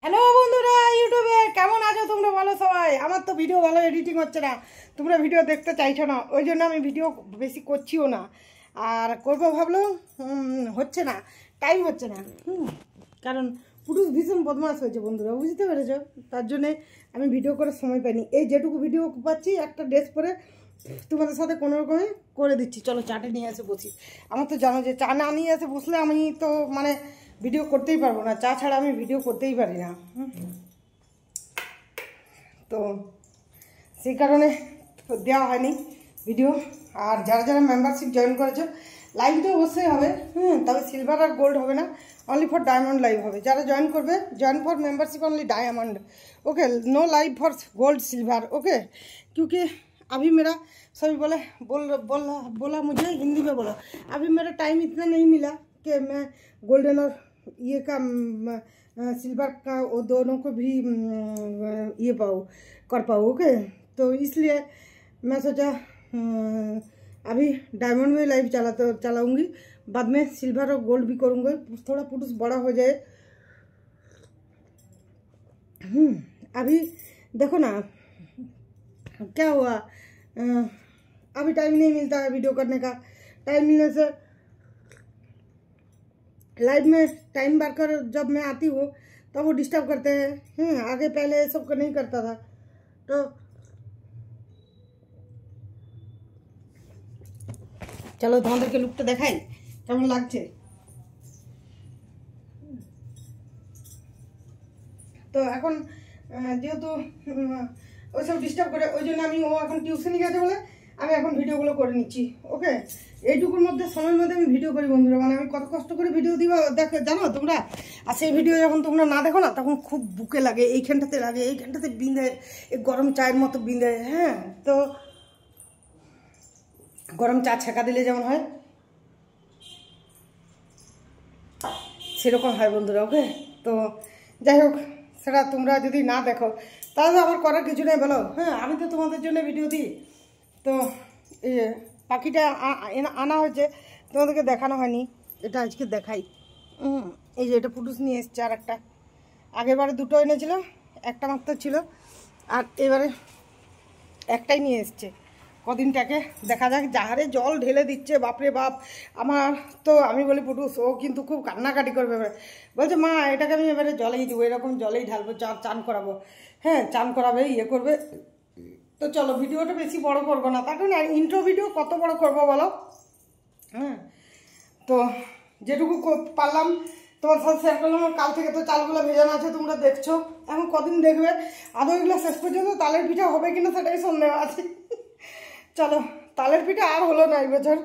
Hello বন্ধুরা, ইউটিউবে কেমন আছো তোমরা? বলো সবাই। আমার তো ভিডিও ভালো এডিটিং হচ্ছে না, তোমরা ভিডিও দেখতে চাইছো না, ওই জন্য আমি ভিডিও বেশি করছিও না। আর করবো ভাবলেও হচ্ছে না, টাইম হচ্ছে না। কারণ পুরুষ ভীষণ বদমাশ হয়েছে বন্ধুরা, বুঝতে পেরেছো? তার জন্যে আমি ভিডিও করার সময় পাইনি। এই যেটুকু ভিডিও পাচ্ছি একটা ড্রেস পরে তোমাদের সাথে কোনো রকমে করে দিচ্ছি। চলো চাটে নিয়ে এসে বসি। আমার তো জানো যে চা না নিয়ে এসে বসলে আমি তো মানে ভিডিও করতেই পারবো না, চা ছাড়া আমি ভিডিও করতেই পারি না। তো সেই কারণে দেওয়া হয়নি ভিডিও। আর যারা যারা মেম্বারশিপ জয়েন করেছো, লাইভ তো অবশ্যই হবে, তবে সিলভার আর গোল্ড হবে না, অনলি ফর ডায়মন্ড লাইভ হবে। যারা জয়েন করবে, join for membership only diamond, okay, no live for gold silver, okay. क्योंकि अभी मेरा सभी बोले बोला मुझे हिंदी में बोला, अभी मेरा टाइम इतना नहीं मिला कि मैं गोल्डन और ये का सिल्वर का वो दोनों को भी ये कर पाऊँ, ओके। तो इसलिए मैं सोचा अभी डायमंड में लाइव चलाऊँगी, बाद में सिल्वर और गोल्ड भी करूँगा, थोड़ा पुरुष बड़ा हो जाए। अभी देखो ना क्या हुआ, अभी टाइम नहीं मिलता है वीडियो करने का। टाइम मिलने से लाइव में टाइम बार कर जब मैं आती हूँ तब वो डिस्टर्ब करते हैं। आगे पहले सब को नहीं करता था। तो चलो তোমাদেরকে লুকটা দেখাই কেমন লাগছে। তো এখন যেহেতু ওইসব ডিস্টার্ব করে, ওই জন্য আমি ও এখন টিউশনি গেছে বলে আমি এখন ভিডিওগুলো করে নিচ্ছি, ওকে। এইটুকুর মধ্যে সময়ের মধ্যে আমি ভিডিও করি বন্ধুরা, মানে আমি কত কষ্ট করে ভিডিও দিবা দেখো, জানো তোমরা। আর সেই ভিডিও যখন তোমরা না দেখো না, তখন খুব বুকে লাগে, এইখানটাতে লাগে, এইখানটাতে বিঁধে, এই গরম চায়ের মতো বিঁধে। তো গরম চা ছেঁকা দিলে যেমন হয় সেরকম হয় বন্ধুরা, ওকে। তো যাই হোক, সেটা তোমরা যদি না দেখো তাহলে আমার করার কিছু নেই, বলো। আমি তো তোমাদের জন্য ভিডিও দিই। তো এই পাখিটা আনা হয়েছে, তোমাদেরকে দেখানো হয়নি, এটা আজকে দেখাই। এই যে এটা পুটুস নিয়ে এসছে, আর একটা আগেরবারে দুটো এনেছিল, একটা মাত্র ছিল, আর এবারে একটাই নিয়ে এসছে। কদিনটাকে দেখা যাক। যাহারে জল ঢেলে দিচ্ছে, বাপরে বাপ। আমার তো আমি বলি পুটুস, ও কিন্তু খুব কান্নাকাটি করবে, বলছে মা এটাকে আমি এবারে জলেই দেবো, এরকম জলেই ঢালবো, চান করাবো। চান করাবে, ইয়ে করবে। তো চলো ভিডিওটা বেশি বড় করবো না, তার কারণ ইন্ট্রো ভিডিও কত বড় করবো বলো। তো যেটুকু পারলাম তোমার সাথে শেয়ার করলাম। কাল থেকে তো চালগুলো ভেজানো আছে, তোমরা দেখছো। এখন কদিন দেখবে, আদৌ এগুলো শেষ পর্যন্ত তালের পিঠা হবে কিনা সেটাই সন্দেহ আছে। চলো, তালের পিঠা আর হলো না এই বছর,